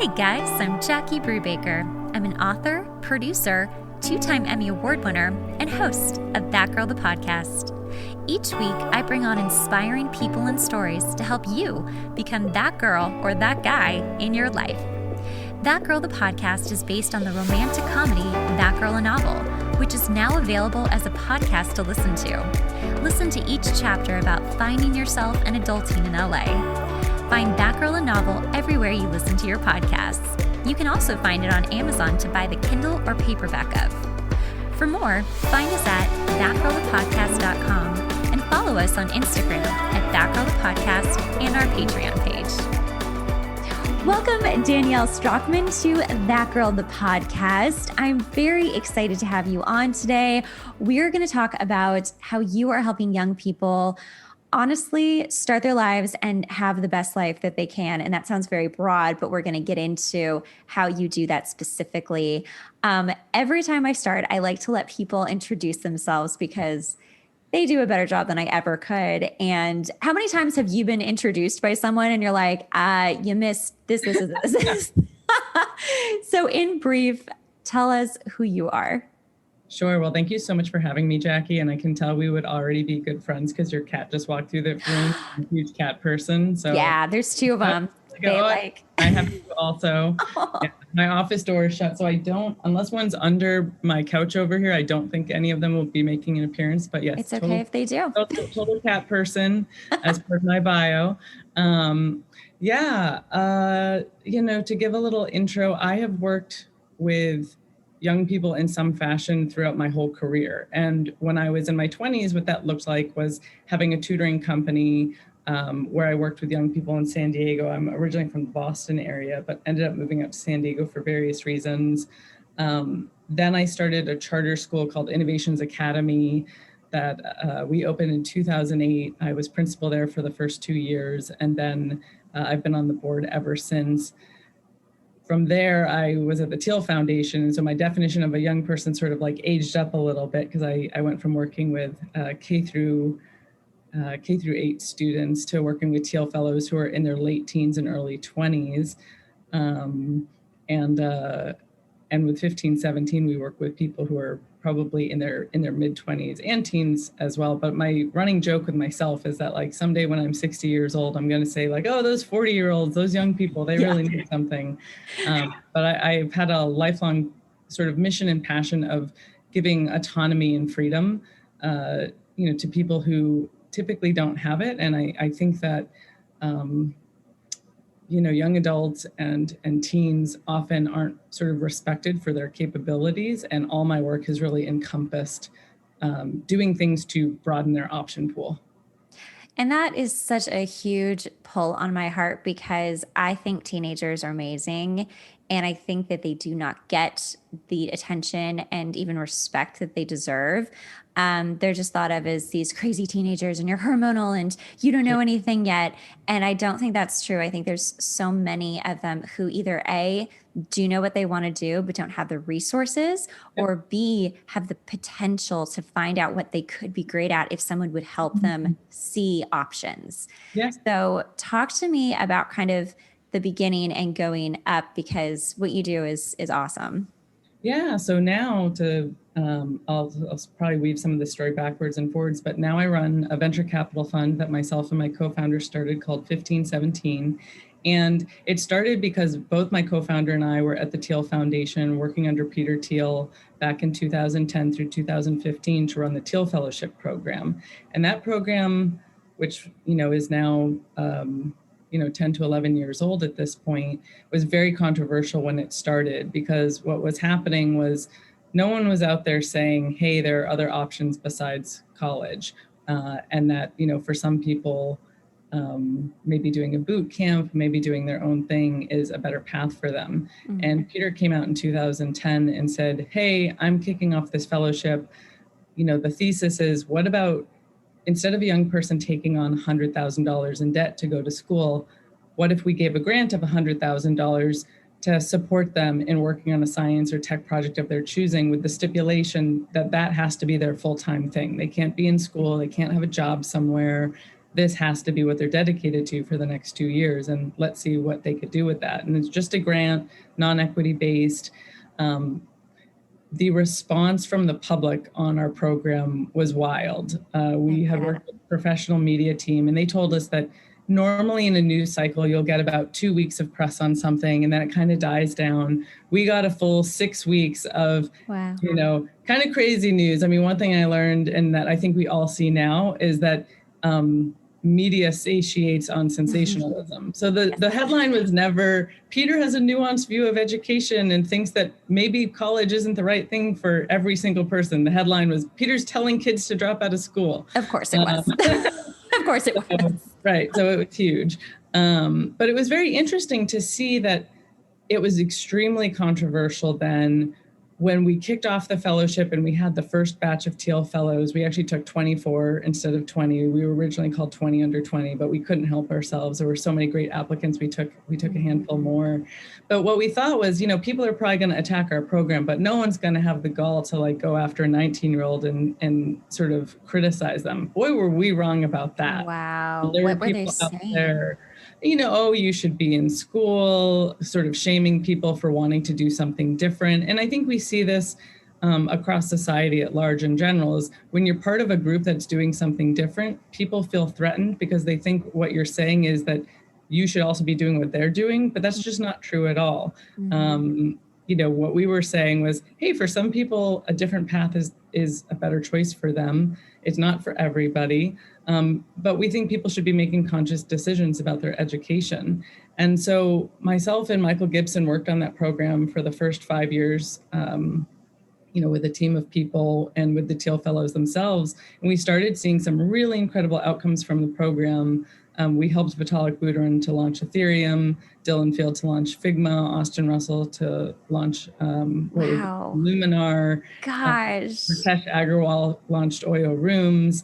Hey guys, I'm Jackie Brubaker. I'm an author, producer, 2-time Emmy Award winner, and host of That Girl the Podcast. Each week, I bring on inspiring people and stories to help you become that girl or that guy in your life. That Girl the Podcast is based on the romantic comedy That Girl a Novel, which is now available as a podcast to listen to. Listen to each chapter about finding yourself and adulting in LA. Find That Girl a Novel everywhere you listen to your podcasts. You can also find it on Amazon to buy the Kindle or paperback of. For more, find us at thatgirlthepodcast.com and follow us on Instagram at thatgirlthepodcast and our Patreon page. Welcome, Danielle Strachman, to That Girl the Podcast. I'm very excited to have you on today. We're going to talk about how you are helping young people honestly start their lives and have the best life that they can. And that sounds very broad, but we're going to get into how you do that specifically. Every time I start, I like to let people introduce themselves because they do a better job than I ever could. And how many times have you been introduced by someone and you're like, you missed this. So in brief, tell us who you are. Sure. Well, thank you so much for having me, Jackie. And I can tell we would already be good friends because your cat just walked through the room. I'm a huge cat person. So yeah, there's two of them. I have you also. Yeah, my office door is shut, so I don't, unless one's under my couch over here, I don't think any of them will be making an appearance. But yes, it's okay if they do. Total cat person, as per my bio. To give a little intro, I have worked with young people in some fashion throughout my whole career. And when I was in my 20s, what that looked like was having a tutoring company where I worked with young people in San Diego. I'm originally from the Boston area, but ended up moving up to San Diego for various reasons. Then I started a charter school called Innovations Academy that we opened in 2008. I was principal there for the first 2 years, and then I've been on the board ever since. From there, I was at the Teal Foundation. And so my definition of a young person sort of like aged up a little bit because I went from working with K through 8 students to working with Teal Fellows who are in their late teens and early 20s. And with 15, 17, we work with people who are probably in their mid 20s and teens as well. But my running joke with myself is that like someday when I'm 60 years old, I'm going to say like, oh, those 40-year-olds, those young people, they really need something. But I've had a lifelong sort of mission and passion of giving autonomy and freedom, to people who typically don't have it. And I think that, young adults and teens often aren't sort of respected for their capabilities. And all my work has really encompassed doing things to broaden their option pool. And that is such a huge pull on my heart because I think teenagers are amazing. And I think that they do not get the attention and even respect that they deserve. They're just thought of as these crazy teenagers and you're hormonal and you don't know anything yet. And I don't think that's true. I think there's so many of them who either A, do know what they want to do, but don't have the resources, or B, have the potential to find out what they could be great at if someone would help them see options. Yes. So talk to me about kind of the beginning and going up because what you do is awesome. Yeah. So now I'll probably weave some of the story backwards and forwards, but now I run a venture capital fund that myself and my co-founder started called 1517. And it started because both my co-founder and I were at the Teal Foundation working under Peter Thiel back in 2010 through 2015 to run the Teal Fellowship program. And that program, which, is now 10 to 11 years old at this point, was very controversial when it started because what was happening was no one was out there saying, hey, there are other options besides college. And that, for some people, maybe doing a boot camp, maybe doing their own thing is a better path for them. Mm-hmm. And Peter came out in 2010 and said, hey, I'm kicking off this fellowship. The thesis is, what about instead of a young person taking on $100,000 in debt to go to school, what if we gave a grant of $100,000 to support them in working on a science or tech project of their choosing with the stipulation that that has to be their full-time thing. They can't be in school. They can't have a job somewhere. this has to be what they're dedicated to for the next 2 years, and let's see what they could do with that. And it's just a grant, non-equity based. The response from the public on our program was wild. We had worked with a professional media team, and they told us that normally in a news cycle, you'll get about 2 weeks of press on something, and then it kind of dies down. We got a full 6 weeks of, kind of crazy news. I mean, one thing I learned, and that I think we all see now, is that media satiates on sensationalism. So the headline was never, Peter has a nuanced view of education and thinks that maybe college isn't the right thing for every single person. The headline was, Peter's telling kids to drop out of school. Of course it was. Of course it was. Right. So it was huge. But it was very interesting to see that it was extremely controversial then. When we kicked off the fellowship and we had the first batch of Teal Fellows, we actually took 24 instead of 20. We were originally called 20 under 20, but we couldn't help ourselves. There were so many great applicants. We took a handful more. But what we thought was, people are probably going to attack our program, but no one's going to have the gall to go after a 19-year-old and sort of criticize them. Boy, were we wrong about that. Wow. There what were were they people out saying? there, you should be in school, sort of shaming people for wanting to do something different. And I think we see this across society at large in general, is when you're part of a group that's doing something different, people feel threatened because they think what you're saying is that you should also be doing what they're doing, but that's just not true at all. What we were saying was, hey, for some people, a different path is a better choice for them. It's not for everybody. But we think people should be making conscious decisions about their education. And so myself and Michael Gibson worked on that program for the first 5 years, with a team of people and with the Teal Fellows themselves. And we started seeing some really incredible outcomes from the program. We helped Vitalik Buterin to launch Ethereum, Dylan Field to launch Figma, Austin Russell to launch Luminar. Gosh. Rakesh Agarwal launched Oyo Rooms.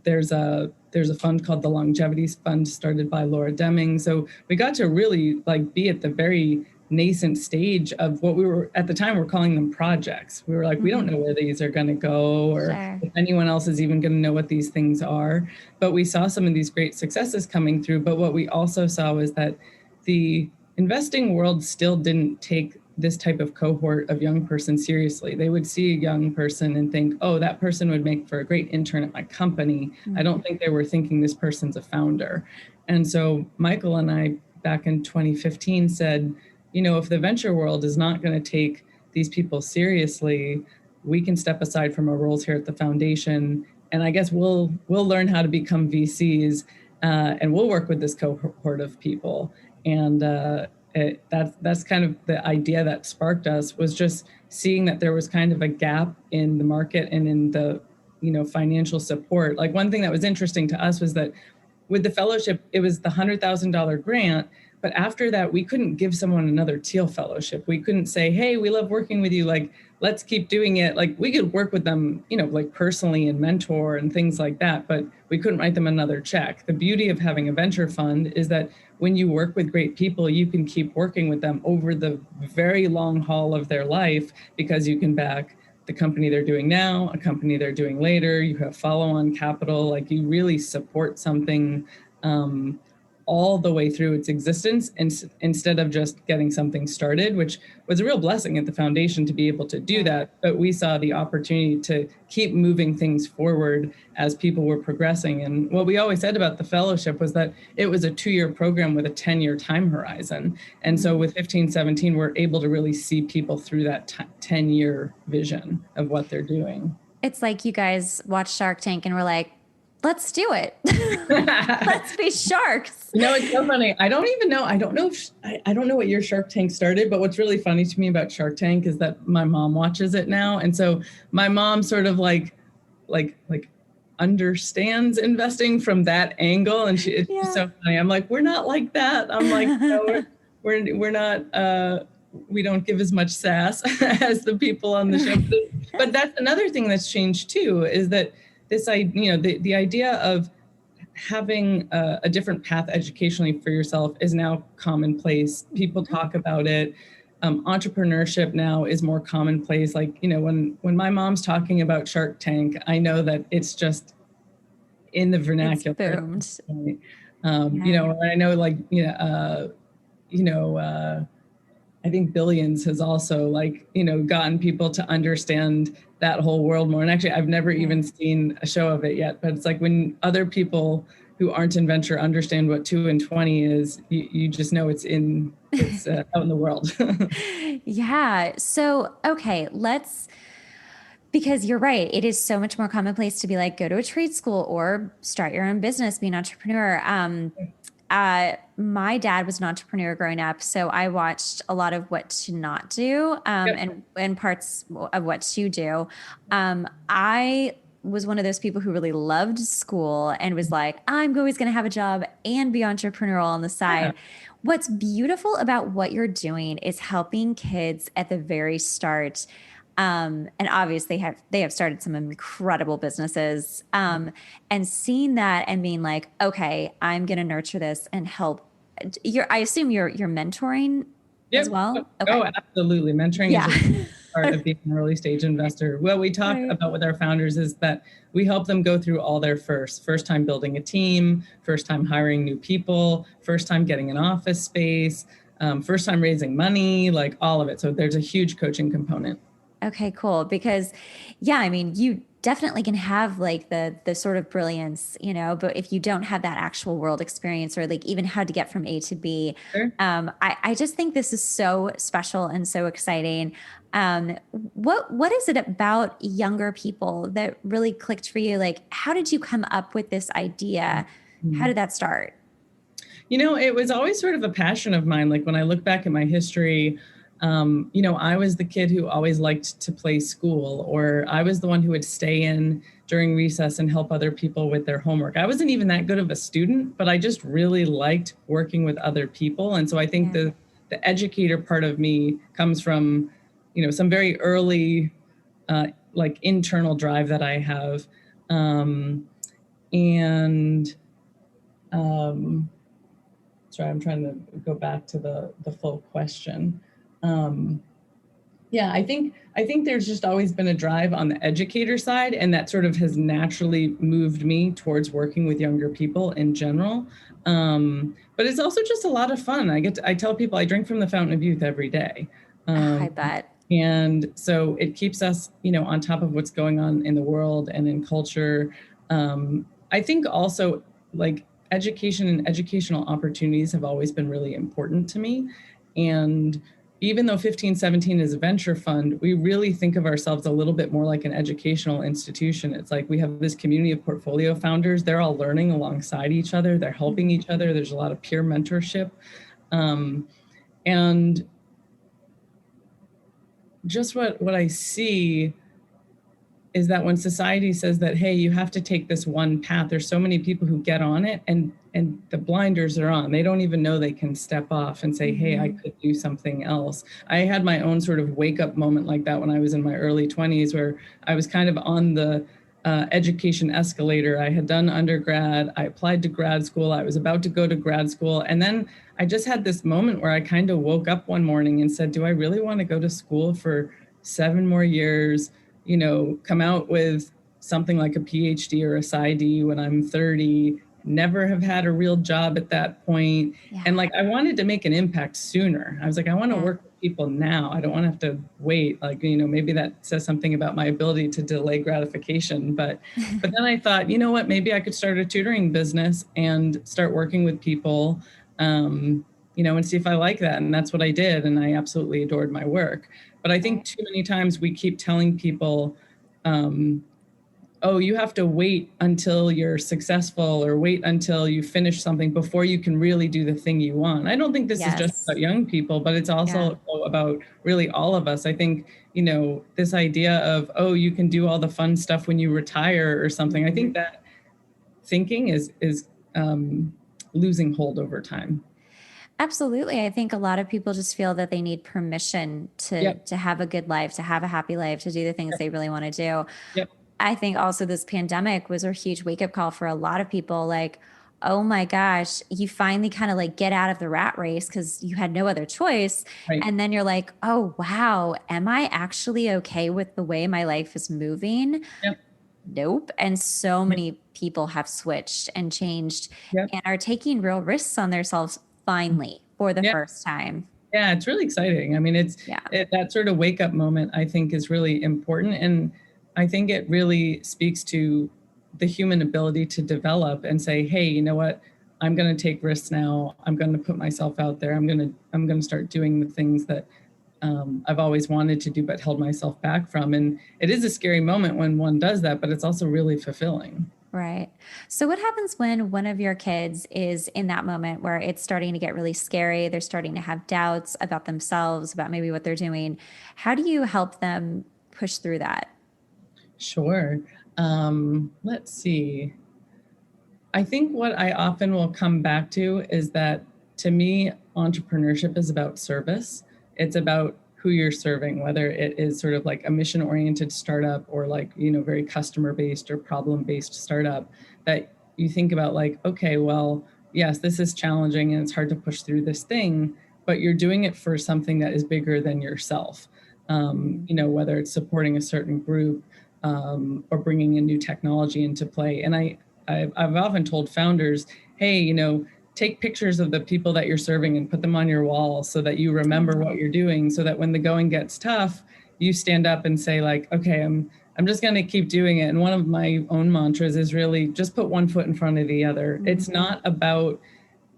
There's a fund called the Longevity Fund started by Laura Deming. So we got to really be at the very nascent stage of what we were at the time, we're calling them projects. We were like, we don't know where these are going to go, or if anyone else is even going to know what these things are. But we saw some of these great successes coming through. But what we also saw was that the investing world still didn't take this type of cohort of young person seriously. They would see a young person and think, oh, that person would make for a great intern at my company. I don't think they were thinking this person's a founder. And so Michael and I, back in 2015, said, if the venture world is not going to take these people seriously, we can step aside from our roles here at the foundation. And I guess we'll learn how to become VCs, and we'll work with this cohort of people. And that's kind of the idea that sparked us, was just seeing that there was kind of a gap in the market and in the financial support. One thing that was interesting to us was that with the fellowship, it was the $100,000 grant. But after that, we couldn't give someone another Teal Fellowship. We couldn't say, hey, we love working with you. Let's keep doing it. We could work with them, personally and mentor and things like that. But we couldn't write them another check. The beauty of having a venture fund is that when you work with great people, you can keep working with them over the very long haul of their life, because you can back the company they're doing now, a company they're doing later. You have follow-on capital. You really support something all the way through its existence, instead of just getting something started, which was a real blessing at the foundation to be able to do that. But we saw the opportunity to keep moving things forward as people were progressing. And what we always said about the fellowship was that it was a 2-year program with a 10-year time horizon. And so with 1517, we're able to really see people through that 10-year vision of what they're doing. It's like you guys watched Shark Tank and were like, let's do it. Let's be sharks. It's so funny. I don't even know. I don't know what year Shark Tank started, but what's really funny to me about Shark Tank is that my mom watches it now. And so my mom sort of like understands investing from that angle. And it's so funny. I'm like, we're not like that. I'm like, no, we're not, we don't give as much sass as the people on the show. But that's another thing that's changed too, is that this, the idea of having a different path educationally for yourself is now commonplace. People talk about it. Entrepreneurship now is more commonplace. When my mom's talking about Shark Tank, I know that it's in the It's vernacular. boomed. You know, I know like, I think Billions has also like, gotten people to understand that whole world more. And actually, I've never even seen a show of it yet, but it's like when other people who aren't in venture understand what 2 and 20 is, you just know it's out in the world. Yeah. So, okay, because you're right. It is so much more commonplace to be like, go to a trade school or start your own business, be an entrepreneur. My dad was an entrepreneur growing up, so I watched a lot of what to not do, Yep. and parts of what to do. I was one of those people who really loved school and was like, I'm always going to have a job and be entrepreneurial on the Yeah. side. What's beautiful about what you're doing is helping kids at the very start. And obviously they have started some incredible businesses. And seeing that and being like, okay, I'm going to nurture this and help. I assume you're mentoring as Yep. well. Oh, Okay. absolutely. Mentoring is Yeah. a big part of being an early stage investor. What we talk Right. about with our founders is that we help them go through all their first time building a team, first time hiring new people, first time getting an office space, first time raising money, like all of it. So there's a huge coaching component. Okay, cool. Because yeah, I mean, you definitely can have like the sort of brilliance, but if you don't have that actual world experience or like even how to get from A to B, Sure. I just think this is so special and so exciting. What is it about younger people that really clicked for you? Like, how did you come up with this idea? How did that start? It was always sort of a passion of mine. Like when I look back at my history, I was the kid who always liked to play school, or I was the one who would stay in during recess and help other people with their homework. I wasn't even that good of a student, but I just really liked working with other people. And so I think the educator part of me comes from, some very early, like internal drive that I have. And Sorry, I'm trying to go back to the full question. Yeah, I think there's just always been a drive on the educator side, and that sort of has naturally moved me towards working with younger people in general. But it's also just a lot of fun. I tell people I drink from the fountain of youth every day. Oh, I bet. And so it keeps us, on top of what's going on in the world and in culture. I think also like education and educational opportunities have always been really important to me. And even though 1517 is a venture fund, we really think of ourselves a little bit more like an educational institution. It's like we have this community of portfolio founders. They're all learning alongside each other. They're helping each other. There's a lot of peer mentorship. And just what I see is that when society says that, hey, you have to take this one path, there's so many people who get on it and the blinders are on. They don't even know they can step off and say, hey, I could do something else. I had my own sort of wake up moment like that when I was in my early 20s, where I was kind of on the education escalator. I had done undergrad. I applied to grad school. I was about to go to grad school. And then I just had this moment where I kind of woke up one morning and said, do I really want to go to school for 7 more years? Come out with something like a PhD or a PsyD when I'm 30, never have had a real job at that point. Yeah. And like, I wanted to make an impact sooner. I was like, I want to work with people now. I don't want to have to wait. Like, maybe that says something about my ability to delay gratification. But then I thought, you know what, maybe I could start a tutoring business and start working with people, and see if I like that. And that's what I did. And I absolutely adored my work. But I think too many times we keep telling people, oh, you have to wait until you're successful or wait until you finish something before you can really do the thing you want. I don't think this is just about young people, but it's also about really all of us. I think, this idea of, oh, you can do all the fun stuff when you retire or something. I think that thinking is losing hold over time. Absolutely. I think a lot of people just feel that they need permission to have a good life, to have a happy life, to do the things they really want to do. Yep. I think also this pandemic was a huge wake up call for a lot of people. Like, oh my gosh, you finally kind of like get out of the rat race because you had no other choice. Right. And then you're like, oh, wow, am I actually okay with the way my life is moving? Yep. Nope. And so many people have switched and changed Yep. and are taking real risks on themselves finally for the Yeah. first time. Yeah, it's really exciting. I mean, Yeah. that sort of wake up moment, I think, is really important. And I think it really speaks to the human ability to develop and say, hey, you know what? I'm going to take risks now. I'm going to put myself out there. I'm going to start doing the things that I've always wanted to do, but held myself back from. And it is a scary moment when one does that, but it's also really fulfilling. Right. So, what happens when one of your kids is in that moment where it's starting to get really scary? They're starting to have doubts about themselves, about maybe what they're doing. How do you help them push through that? Sure. Let's see. I think what I often will come back to is that, to me, entrepreneurship is about service. It's about who you're serving, whether it is sort of like a mission oriented startup or like, very customer based or problem based startup, that you think about like, okay, well, yes, this is challenging and it's hard to push through this thing, but you're doing it for something that is bigger than yourself. Whether it's supporting a certain group, or bringing a new technology into play. And I've often told founders, hey, take pictures of the people that you're serving and put them on your wall so that you remember what you're doing, so that when the going gets tough, you stand up and say like, okay, I'm just going to keep doing it. And one of my own mantras is really just put one foot in front of the other. Mm-hmm. It's not about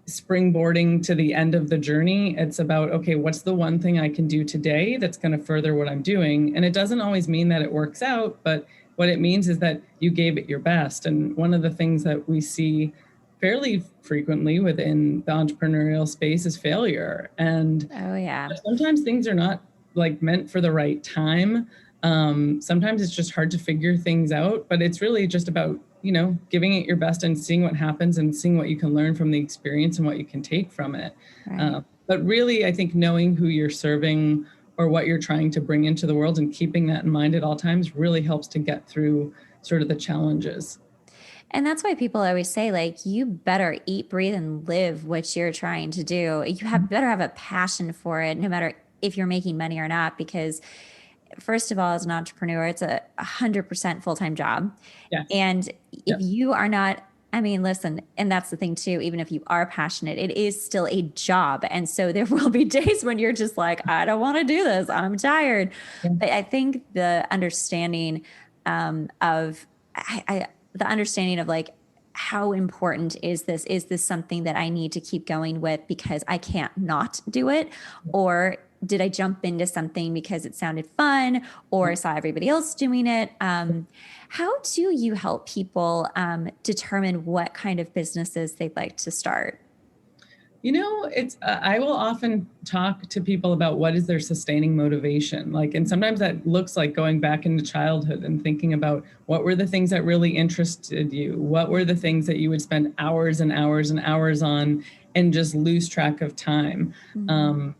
springboarding to the end of the journey. It's about, okay, what's the one thing I can do today that's going to further what I'm doing? And it doesn't always mean that it works out, but what it means is that you gave it your best. And one of the things that we see fairly frequently within the entrepreneurial space is failure. And sometimes things are not like meant for the right time. Sometimes it's just hard to figure things out, but it's really just about, giving it your best and seeing what happens and seeing what you can learn from the experience and what you can take from it. Right. But really, I think knowing who you're serving or what you're trying to bring into the world and keeping that in mind at all times really helps to get through sort of the challenges. And that's why people always say, like, you better eat, breathe, and live what you're trying to do. You better have a passion for it, no matter if you're making money or not, because first of all, as an entrepreneur, it's 100% full-time job. Yes. And if you are not, I mean, listen, and that's the thing too, even if you are passionate, it is still a job. And so there will be days when you're just like, I don't want to do this. I'm tired. Yeah. But I think the understanding the understanding of like, how important is this? Is this something that I need to keep going with because I can't not do it? Or did I jump into something because it sounded fun or I saw everybody else doing it? How do you help people determine what kind of businesses they'd like to start? It's I will often talk to people about what is their sustaining motivation. And sometimes that looks like going back into childhood and thinking about what were the things that really interested you? What were the things that you would spend hours and hours and hours on and just lose track of time? Mm-hmm.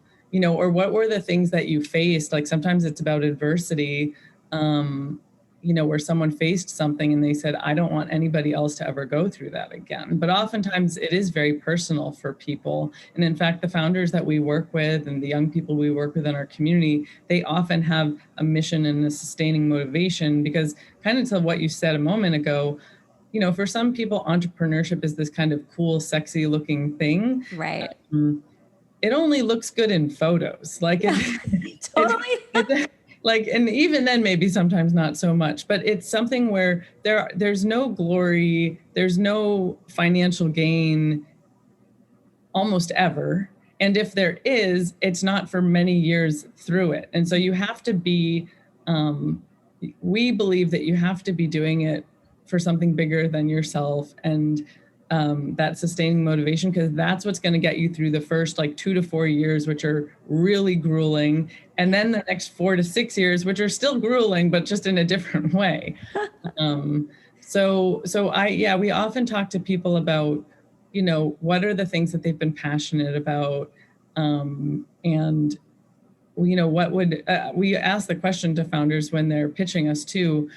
Or what were the things that you faced? Like sometimes it's about adversity, where someone faced something and they said, I don't want anybody else to ever go through that again. But oftentimes it is very personal for people. And in fact, the founders that we work with and the young people we work with in our community, they often have a mission and a sustaining motivation, because kind of to what you said a moment ago, for some people, entrepreneurship is this kind of cool, sexy looking thing. Right. It only looks good in photos. Totally. And even then, maybe sometimes not so much, but it's something where there's no glory, there's no financial gain almost ever. And if there is, it's not for many years through it. And so you have to be, we believe that you have to be doing it for something bigger than yourself, and that sustaining motivation, because that's what's going to get you through the first 2 to 4 years, which are really grueling. And then the next 4 to 6 years, which are still grueling, but just in a different way. We often talk to people about, what are the things that they've been passionate about. And what would, we ask the question to founders when they're pitching us too.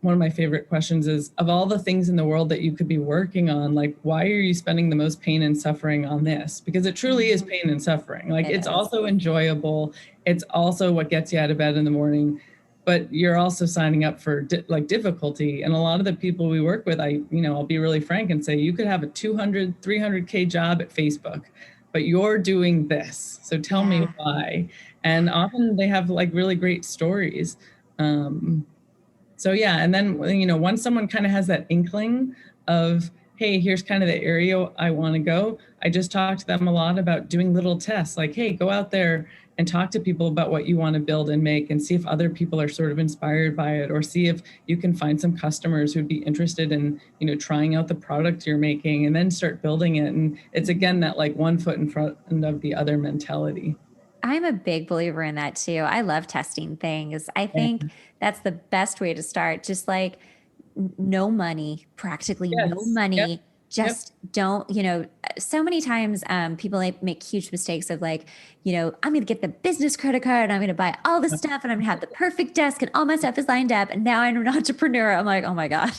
One of my favorite questions is, of all the things in the world that you could be working on, why are you spending the most pain and suffering on this? Because it truly is pain and suffering. It's also enjoyable. It's also what gets you out of bed in the morning. but you're also signing up for difficulty. And a lot of the people we work with, I'll be really frank and say, you could have a 200, 300K job at Facebook, but you're doing this. So tell me why. And often they have like really great stories. So yeah, and then, once someone kind of has that inkling of, hey, here's kind of the area I want to go, I just talk to them a lot about doing little tests, like, hey, go out there and talk to people about what you want to build and make, and see if other people are sort of inspired by it, or see if you can find some customers who'd be interested in, trying out the product you're making, and then start building it. And it's, again, that like one foot in front of the other mentality. I'm a big believer in that too. I love testing things. I think that's the best way to start. Just like no money, practically no money. Yep. Just don't, so many times people make huge mistakes of like, I'm going to get the business credit card and I'm going to buy all this stuff and I'm going to have the perfect desk and all my stuff is lined up. And now I'm an entrepreneur. I'm like, oh my God.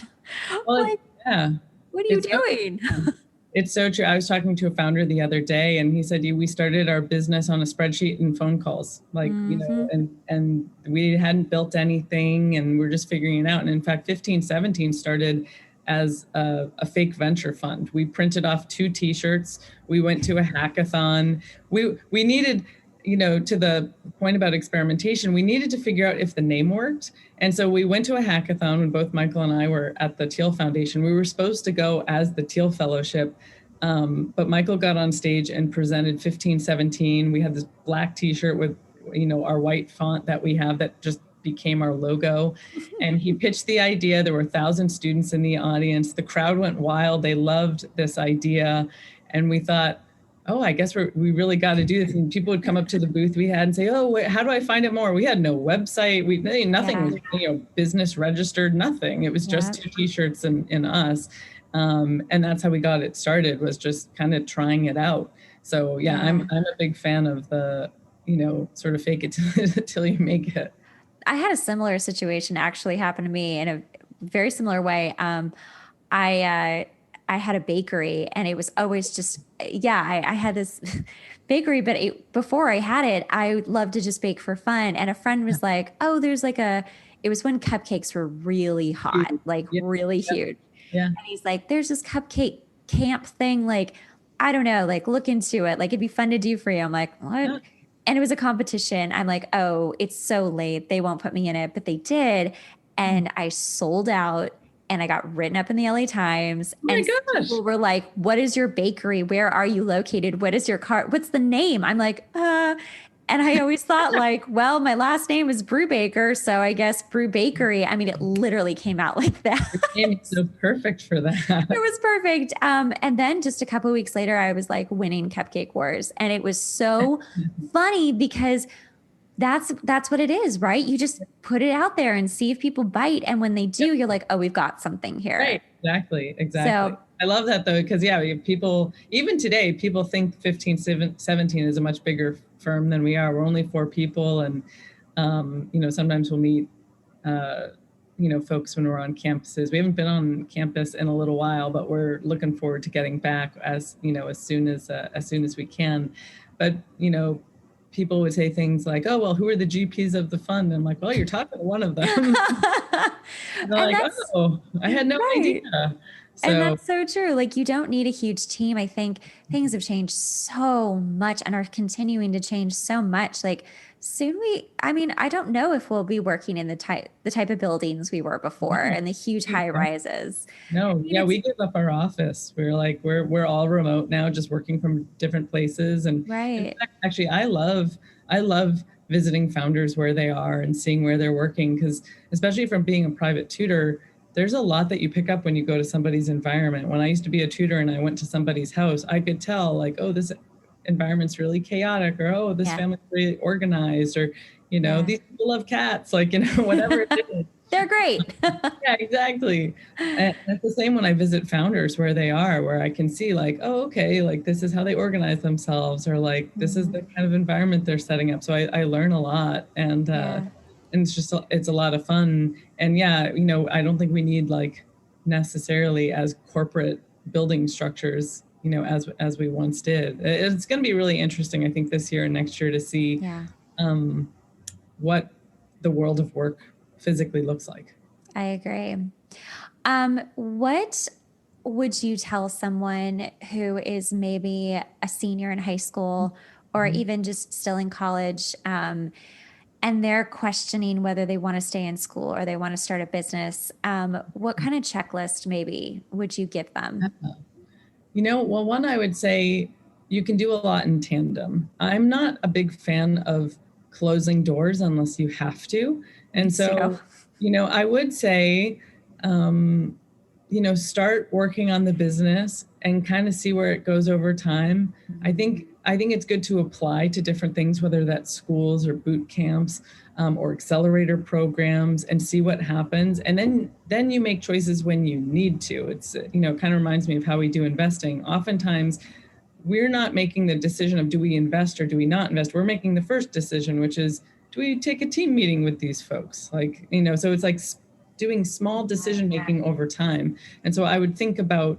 Well, what are you doing? It's so true. I was talking to a founder the other day and he said, we started our business on a spreadsheet and phone calls, like, and we hadn't built anything and we're just figuring it out. And in fact, 1517 started as a fake venture fund. We printed off 2 t-shirts. We went to a hackathon. We needed, to the point about experimentation, we needed to figure out if the name worked. And so we went to a hackathon when both Michael and I were at the Teal Foundation. We were supposed to go as the Teal Fellowship, but Michael got on stage and presented 1517. We had this black t-shirt with, our white font that we have that just became our logo. And he pitched the idea. There were 1,000 students in the audience. The crowd went wild. They loved this idea. And we thought, oh, I guess we really got to do this. And people would come up to the booth we had and say, oh, wait, how do I find it more? We had no website. Nothing was, business registered, nothing. It was just 2 t-shirts and us. And that's how we got it started, was just kind of trying it out. So I'm a big fan of the, sort of fake it till you make it. I had a similar situation actually happen to me in a very similar way. I had a bakery and it was always just, I had this bakery, but before I had it, I loved to just bake for fun. And a friend was like, oh, there's like it was when cupcakes were really hot, like really huge. Yeah. And he's like, there's this cupcake camp thing. Like, I don't know, like look into it. Like it'd be fun to do for you. I'm like, what? Yeah. And it was a competition. I'm like, oh, it's so late. They won't put me in it, but they did. And I sold out. And I got written up in the LA Times. Oh my gosh. People were like, what is your bakery? Where are you located? What is your cart? What's the name? I'm like, And I always thought like, well, my last name is Brubaker. So I guess Brubakery. I mean, it literally came out like that. It came so perfect for that. It was perfect. And then just a couple of weeks later, I was like winning Cupcake Wars. And it was so funny because that's what it is, right? You just put it out there and see if people bite. And when they do, you're like, oh, we've got something here. Right. Exactly. So, I love that though, because people, even today, people think 1517 is a much bigger firm than we are. We're only 4 people. And, sometimes we'll meet, folks when we're on campuses. We haven't been on campus in a little while, but we're looking forward to getting back as soon as we can. But, people would say things like, oh, well, who are the GPs of the fund? And I'm like, well, you're talking to one of them. And they're like, oh, I had no idea. So, and that's so true. Like you don't need a huge team. I think things have changed so much and are continuing to change so much. Like soon I don't know if we'll be working in the type of buildings we were before and the huge high rises. No. We gave up our office. We're like, we're all remote now, just working from different places. And right. In fact, actually, I love visiting founders where they are and seeing where they're working. Because especially from being a private tutor, there's a lot that you pick up when you go to somebody's environment. When I used to be a tutor and I went to somebody's house, I could tell like, oh, this environment's really chaotic, or, oh, this family's really organized, or, these people love cats, like, whatever it is. They're great. Yeah, exactly. And it's the same when I visit founders where they are, where I can see like, oh, okay, like this is how they organize themselves, or like, this is the kind of environment they're setting up. So I learn a lot, and it's a lot of fun. And I don't think we need like necessarily as corporate building structures, as we once did. It's going to be really interesting, I think, this year and next year to see what the world of work physically looks like. I agree. What would you tell someone who is maybe a senior in high school or even just still in college, and they're questioning whether they want to stay in school or they want to start a business? What kind of checklist maybe would you give them? Well, one, I would say you can do a lot in tandem. I'm not a big fan of closing doors unless you have to. And so, I would say, start working on the business and kind of see where it goes over time. I think it's good to apply to different things, whether that's schools or boot camps, or accelerator programs, and see what happens. And then you make choices when you need to. It's, kind of reminds me of how we do investing. Oftentimes we're not making the decision of do we invest or do we not invest. We're making the first decision, which is, do we take a team meeting with these folks? So it's like doing small decision making over time. And so I would think about,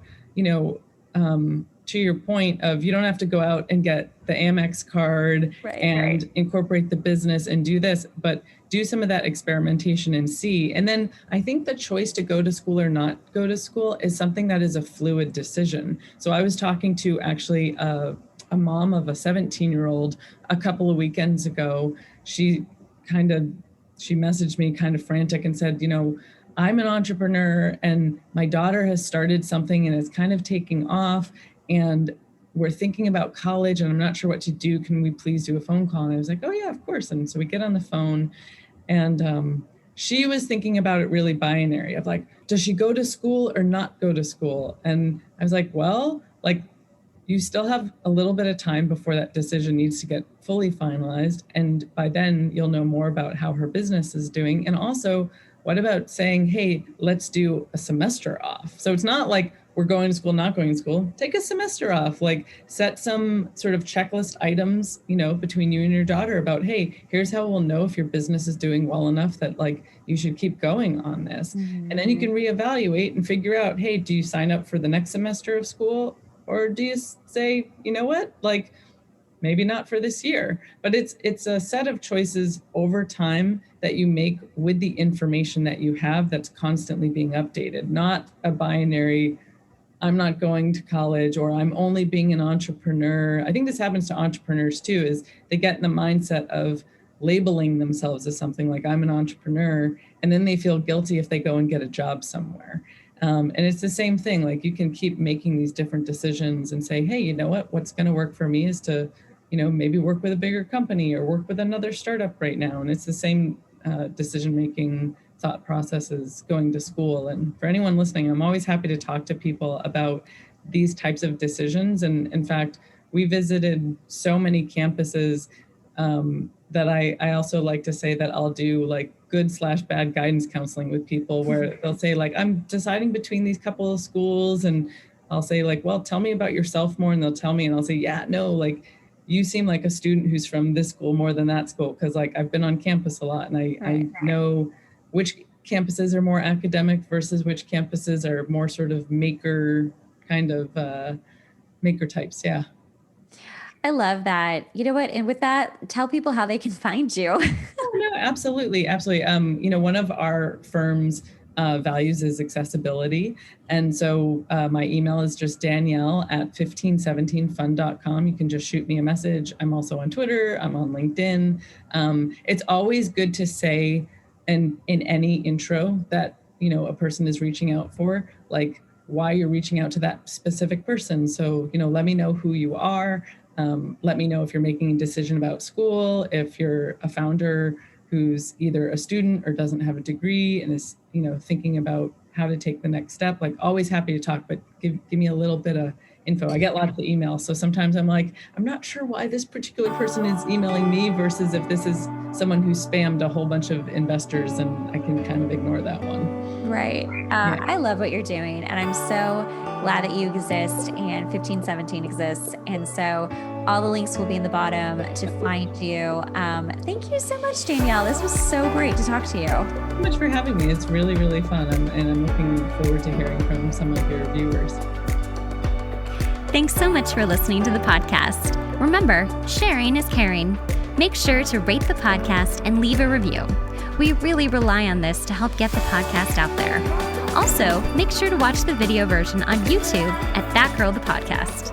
to your point of, you don't have to go out and get the Amex card and incorporate the business and do this, but do some of that experimentation and see. And then I think the choice to go to school or not go to school is something that is a fluid decision. So I was talking to actually a mom of a 17-year-old a couple of weekends ago. She messaged me kind of frantic and said, I'm an entrepreneur and my daughter has started something and it's kind of taking off, and we're thinking about college and I'm not sure what to do. Can we please do a phone call? And I was like, oh yeah, of course. And so we get on the phone, and she was thinking about it really binary of like, does she go to school or not go to school? And I was like, well, like, you still have a little bit of time before that decision needs to get fully finalized. And by then you'll know more about how her business is doing. And also, what about saying, hey, let's do a semester off? So it's not like we're going to school, not going to school. Take a semester off, like set some sort of checklist items, between you and your daughter about, hey, here's how we'll know if your business is doing well enough that like you should keep going on this. And then you can reevaluate and figure out, hey, do you sign up for the next semester of school? Or do you say, you know what, like maybe not for this year? But it's a set of choices over time that you make with the information that you have that's constantly being updated, not a binary, I'm not going to college or I'm only being an entrepreneur. I think this happens to entrepreneurs too, is they get in the mindset of labeling themselves as something like I'm an entrepreneur, and then they feel guilty if they go and get a job somewhere. And it's the same thing. Like you can keep making these different decisions and say, hey, you know what, what's going to work for me is to, maybe work with a bigger company or work with another startup right now. And it's the same decision-making thought process as going to school. And for anyone listening, I'm always happy to talk to people about these types of decisions. And in fact, we visited so many campuses that I also like to say that I'll do like good/bad guidance counseling with people where they'll say like, I'm deciding between these couple of schools, and I'll say like, well, tell me about yourself more. And they'll tell me, and I'll say, yeah, no, like you seem like a student who's from this school more than that school. Cause like I've been on campus a lot, and I know which campuses are more academic versus which campuses are more sort of maker types. Yeah. I love that. You know what? And with that, tell people how they can find you. Oh, no, absolutely. Absolutely. One of our firm's values is accessibility. And so my email is just Danielle@1517fund.com. You can just shoot me a message. I'm also on Twitter. I'm on LinkedIn. It's always good to say in any intro that, a person is reaching out for, like why you're reaching out to that specific person. So, let me know who you are. Let me know if you're making a decision about school, if you're a founder who's either a student or doesn't have a degree and is, thinking about how to take the next step. Like always happy to talk, but give me a little bit of info. I get lots of emails. So sometimes I'm like, I'm not sure why this particular person is emailing me versus if this is someone who spammed a whole bunch of investors, and I can kind of ignore that one. Right. I love what you're doing, and I'm so glad that you exist and 1517 exists. And so all the links will be in the bottom to find you. Thank you so much, Danielle. This was so great to talk to you. Thank you so much for having me. It's really, really fun. And I'm looking forward to hearing from some of your viewers. Thanks so much for listening to the podcast. Remember, sharing is caring. Make sure to rate the podcast and leave a review. We really rely on this to help get the podcast out there. Also, make sure to watch the video version on YouTube at That Girl the Podcast.